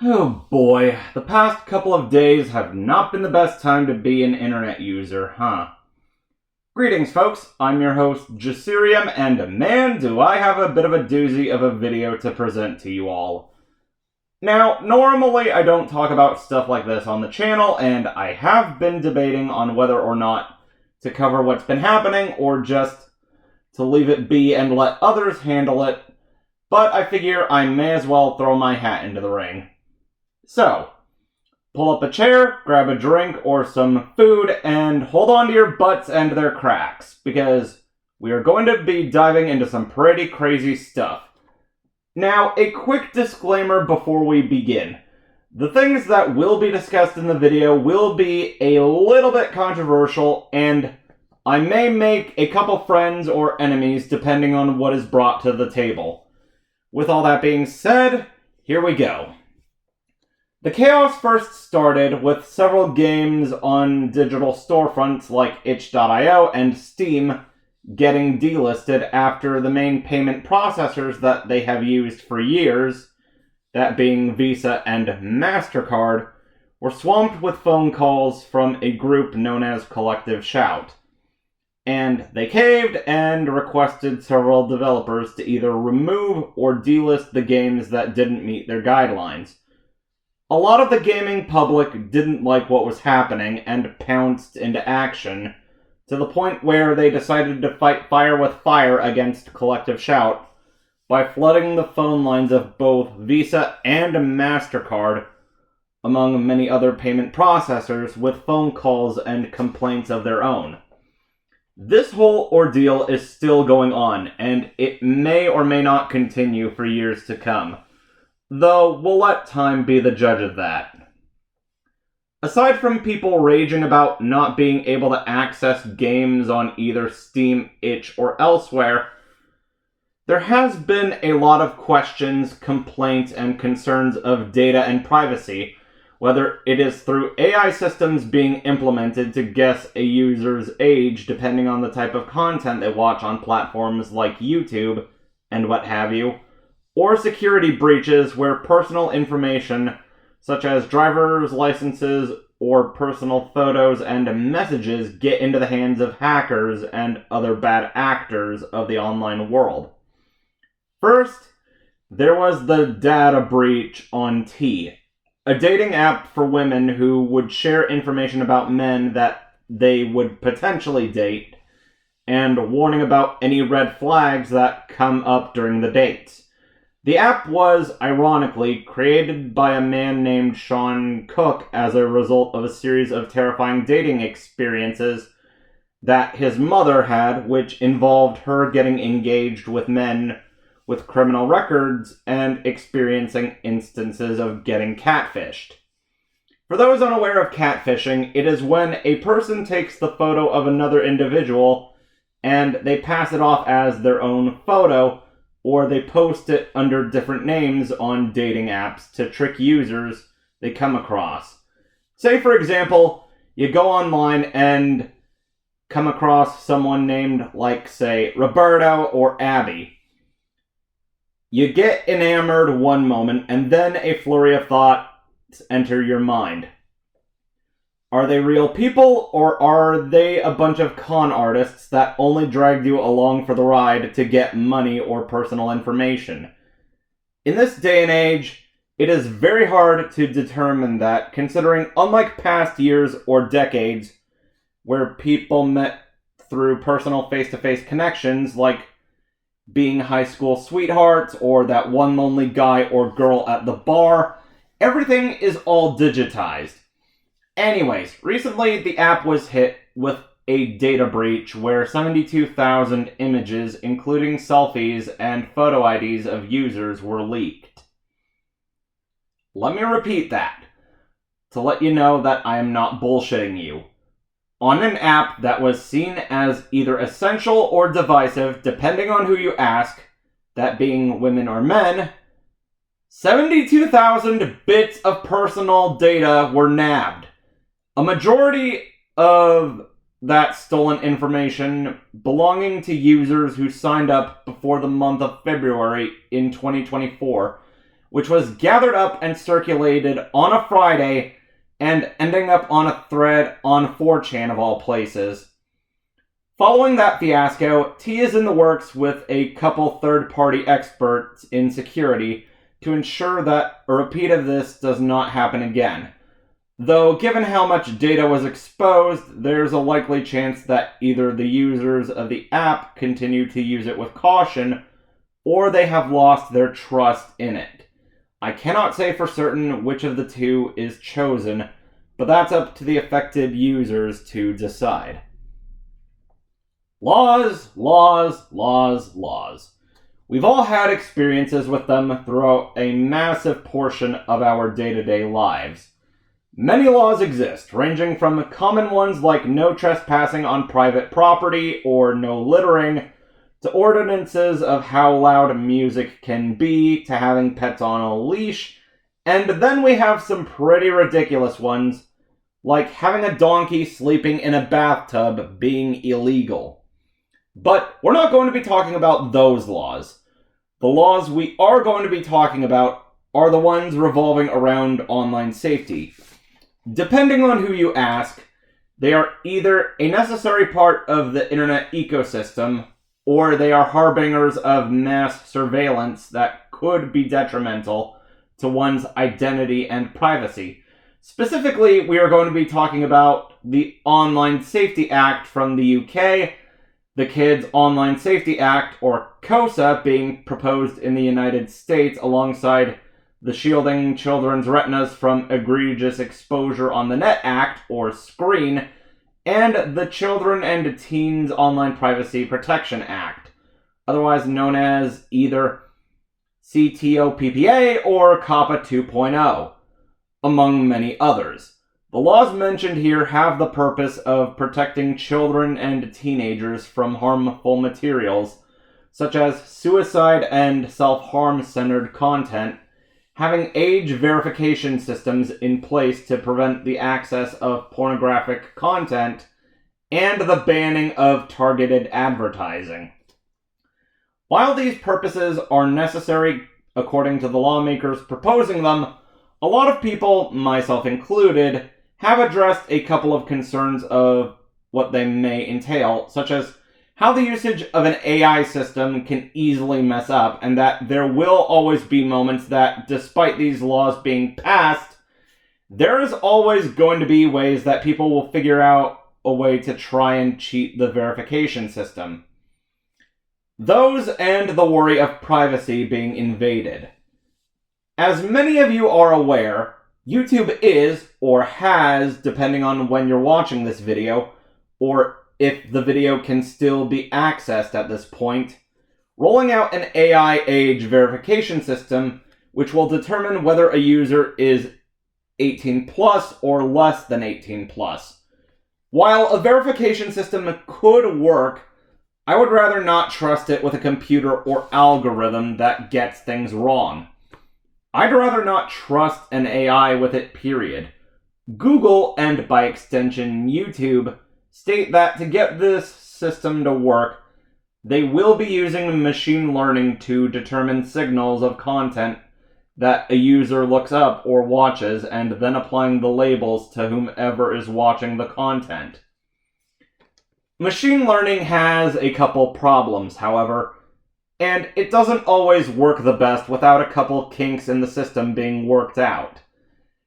Oh boy, the past couple of days have not been the best time to be an internet user, huh? Greetings, folks. I'm your host, Jasirium, and man, do I have a bit of a doozy of a video to present to you all. Now, normally I don't talk about stuff like this on the channel, and I have been debating on whether or not to cover what's been happening or just to leave it be and let others handle it, but I figure I may as well throw my hat into the ring. So, pull up a chair, grab a drink or some food, and hold on to your butts and their cracks, because we are going to be diving into some pretty crazy stuff. Now, a quick disclaimer before we begin. The things that will be discussed in the video will be a little bit controversial, and I may make a couple friends or enemies depending on what is brought to the table. With all that being said, here we go. The chaos first started with several games on digital storefronts like itch.io and Steam getting delisted after the main payment processors that they have used for years, that being Visa and MasterCard, were swamped with phone calls from a group known as Collective Shout. And they caved and requested several developers to either remove or delist the games that didn't meet their guidelines. A lot of the gaming public didn't like what was happening and pounced into action, to the point where they decided to fight fire with fire against Collective Shout by flooding the phone lines of both Visa and MasterCard, among many other payment processors, with phone calls and complaints of their own. This whole ordeal is still going on, and it may or may not continue for years to come, though we'll let time be the judge of that. Aside from people raging about not being able to access games on either Steam, itch, or elsewhere, there has been a lot of questions, complaints, and concerns of data and privacy, whether it is through AI systems being implemented to guess a user's age depending on the type of content they watch on platforms like YouTube and what have you, or security breaches where personal information, such as driver's licenses or personal photos and messages, get into the hands of hackers and other bad actors of the online world. First, there was the data breach on T, a dating app for women who would share information about men that they would potentially date, and warning about any red flags that come up during the dates. The app was, ironically, created by a man named Sean Cook as a result of a series of terrifying dating experiences that his mother had, which involved her getting engaged with men with criminal records and experiencing instances of getting catfished. For those unaware of catfishing, it is when a person takes the photo of another individual and they pass it off as their own photo, or they post it under different names on dating apps to trick users they come across. Say, for example, you go online and come across someone named, like, say, Roberto or Abby. You get enamored one moment, and then a flurry of thoughts enter your mind. Are they real people, or are they a bunch of con artists that only dragged you along for the ride to get money or personal information? In this day and age, it is very hard to determine that, considering unlike past years or decades, where people met through personal face-to-face connections, like being high school sweethearts or that one lonely guy or girl at the bar, everything is all digitized. Anyways, recently the app was hit with a data breach where 72,000 images, including selfies and photo IDs of users, were leaked. Let me repeat that, to let you know that I am not bullshitting you. On an app that was seen as either essential or divisive, depending on who you ask, that being women or men, 72,000 bits of personal data were nabbed. A majority of that stolen information belonging to users who signed up before the month of February in 2024, which was gathered up and circulated on a Friday and ending up on a thread on 4chan of all places. Following that fiasco, T is in the works with a couple third-party experts in security to ensure that a repeat of this does not happen again. Though, given how much data was exposed, there's a likely chance that either the users of the app continue to use it with caution, or they have lost their trust in it. I cannot say for certain which of the two is chosen, but that's up to the affected users to decide. Laws, laws, laws, laws. We've all had experiences with them throughout a massive portion of our day-to-day lives. Many laws exist, ranging from common ones like no trespassing on private property or no littering, to ordinances of how loud music can be, to having pets on a leash, and then we have some pretty ridiculous ones, like having a donkey sleeping in a bathtub being illegal. But we're not going to be talking about those laws. The laws we are going to be talking about are the ones revolving around online safety. Depending on who you ask, they are either a necessary part of the internet ecosystem, or they are harbingers of mass surveillance that could be detrimental to one's identity and privacy. Specifically, we are going to be talking about the Online Safety Act from the UK, the Kids Online Safety Act, or KOSA, being proposed in the United States alongside the Shielding Children's Retinas from Egregious Exposure on the Net Act, or SCREEN, and the Children and Teens Online Privacy Protection Act, otherwise known as either CTOPPA or COPPA 2.0, among many others. The laws mentioned here have the purpose of protecting children and teenagers from harmful materials, such as suicide and self-harm-centered content, having age verification systems in place to prevent the access of pornographic content, and the banning of targeted advertising. While these purposes are necessary, according to the lawmakers proposing them, a lot of people, myself included, have addressed a couple of concerns of what they may entail, such as how the usage of an AI system can easily mess up, and that there will always be moments that, despite these laws being passed, there is always going to be ways that people will figure out a way to try and cheat the verification system. Those and the worry of privacy being invaded. As many of you are aware, YouTube is, or has, depending on when you're watching this video, or if the video can still be accessed at this point, rolling out an AI age verification system which will determine whether a user is 18 plus or less than 18 plus. While a verification system could work, I would rather not trust it with a computer or algorithm that gets things wrong. I'd rather not trust an AI with it, period. Google, and by extension YouTube, state that to get this system to work, they will be using machine learning to determine signals of content that a user looks up or watches, and then applying the labels to whomever is watching the content. Machine learning has a couple problems, however, and it doesn't always work the best without a couple kinks in the system being worked out.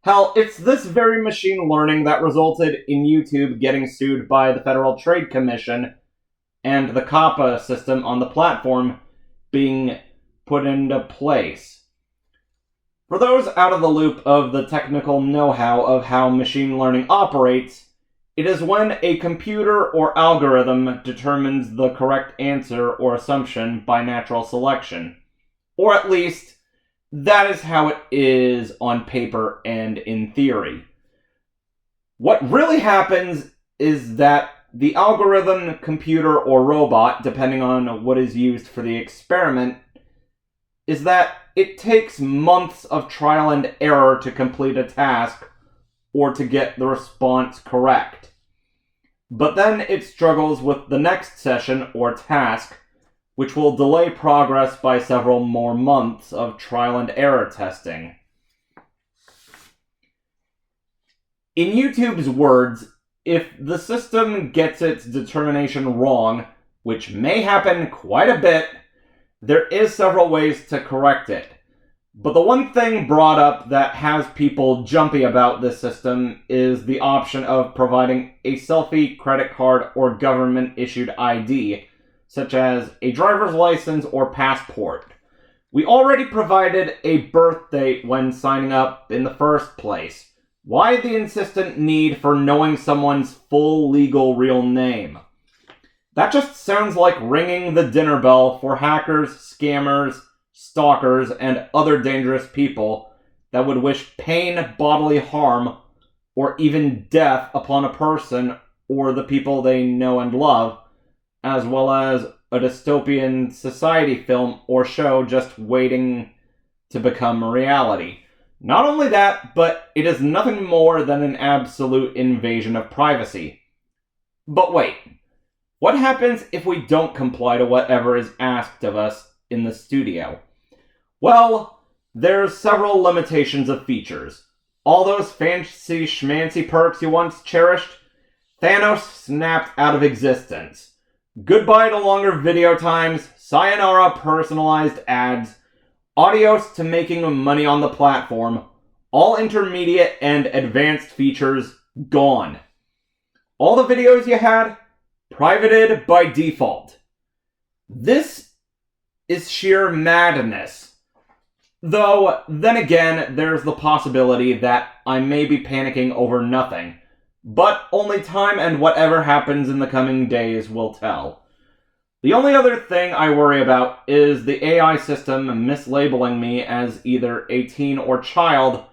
Hell, it's this very machine learning that resulted in YouTube getting sued by the Federal Trade Commission and the COPPA system on the platform being put into place. For those out of the loop of the technical know-how of how machine learning operates, it is when a computer or algorithm determines the correct answer or assumption by natural selection. Or at least, that is how it is on paper and in theory. What really happens is that the algorithm, computer, or robot, depending on what is used for the experiment, is that it takes months of trial and error to complete a task or to get the response correct. But then it struggles with the next session or task, which will delay progress by several more months of trial and error testing. In YouTube's words, if the system gets its determination wrong, which may happen quite a bit, there is several ways to correct it. But the one thing brought up that has people jumpy about this system is the option of providing a selfie, credit card, or government-issued ID, such as a driver's license or passport. We already provided a birth date when signing up in the first place. Why the insistent need for knowing someone's full legal real name? That just sounds like ringing the dinner bell for hackers, scammers, stalkers, and other dangerous people that would wish pain, bodily harm, or even death upon a person or the people they know and love, as well as a dystopian society film or show just waiting to become reality. Not only that, but it is nothing more than an absolute invasion of privacy. But wait, what happens if we don't comply to whatever is asked of us in the studio? Well, there's several limitations of features. All those fancy schmancy perks you once cherished, Thanos snapped out of existence. Goodbye to longer video times, sayonara personalized ads, adios to making money on the platform, all intermediate and advanced features gone. All the videos you had, privated by default. This is sheer madness. Though, then again, there's the possibility that I may be panicking over nothing, but only time and whatever happens in the coming days will tell. The only other thing I worry about is the AI system mislabeling me as either a teen or child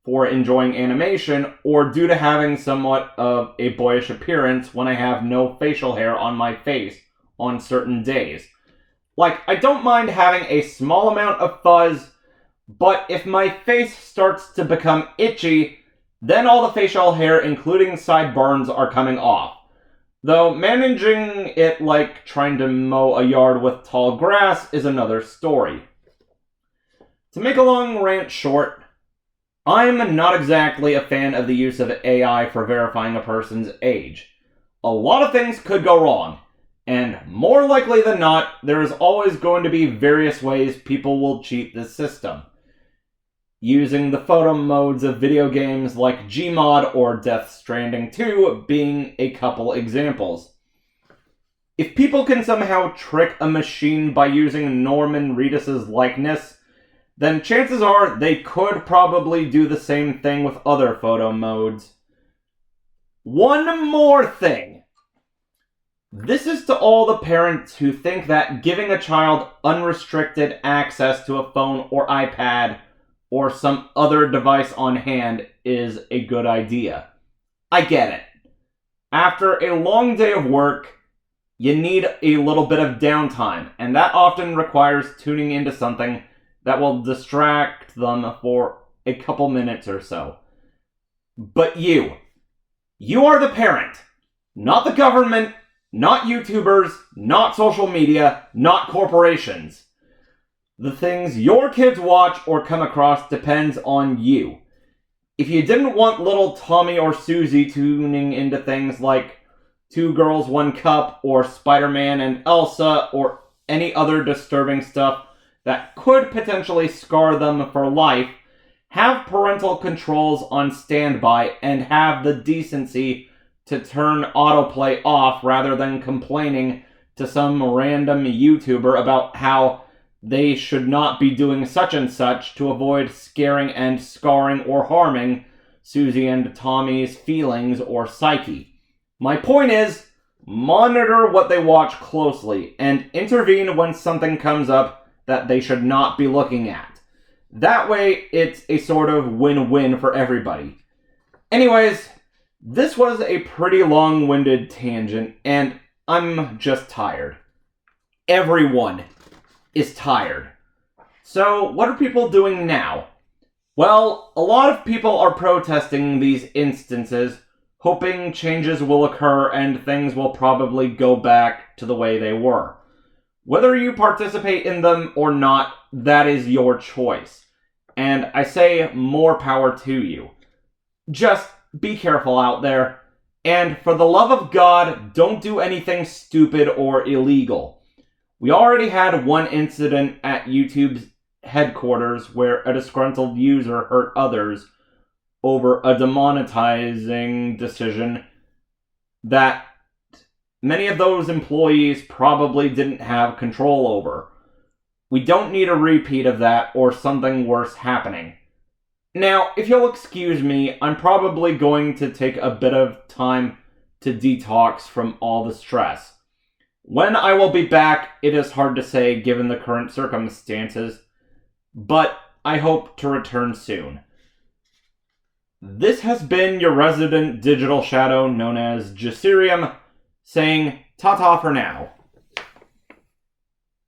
for enjoying animation, or due to having somewhat of a boyish appearance when I have no facial hair on my face on certain days. Like, I don't mind having a small amount of fuzz, but if my face starts to become itchy, then all the facial hair, including sideburns, are coming off. Though managing it like trying to mow a yard with tall grass is another story. To make a long rant short, I'm not exactly a fan of the use of AI for verifying a person's age. A lot of things could go wrong, and more likely than not, there is always going to be various ways people will cheat this system. Using the photo modes of video games like Gmod or Death Stranding 2 being a couple examples. If people can somehow trick a machine by using Norman Reedus' likeness, then chances are they could probably do the same thing with other photo modes. One more thing. This is to all the parents who think that giving a child unrestricted access to a phone or iPad or some other device on hand is a good idea. I get it. After a long day of work, you need a little bit of downtime, and that often requires tuning into something that will distract them for a couple minutes or so. But you are the parent, not the government, not YouTubers, not social media, not corporations. The things your kids watch or come across depends on you. If you didn't want little Tommy or Susie tuning into things like Two Girls, One Cup, or Spider-Man and Elsa, or any other disturbing stuff that could potentially scar them for life, have parental controls on standby and have the decency to turn autoplay off rather than complaining to some random YouTuber about how they should not be doing such and such to avoid scaring and scarring or harming Susie and Tommy's feelings or psyche. My point is, monitor what they watch closely and intervene when something comes up that they should not be looking at. That way, it's a sort of win-win for everybody. Anyways, this was a pretty long-winded tangent, and I'm just tired. Everyone is tired. So, what are people doing now? Well, a lot of people are protesting these instances, hoping changes will occur and things will probably go back to the way they were. Whether you participate in them or not, that is your choice. And I say more power to you. Just be careful out there. And for the love of God, don't do anything stupid or illegal. We already had one incident at YouTube's headquarters where a disgruntled user hurt others over a demonetizing decision that many of those employees probably didn't have control over. We don't need a repeat of that or something worse happening. Now, if you'll excuse me, I'm probably going to take a bit of time to detox from all the stress. When I will be back, it is hard to say given the current circumstances, but I hope to return soon. This has been your resident digital shadow known as Jasirium, saying ta-ta for now.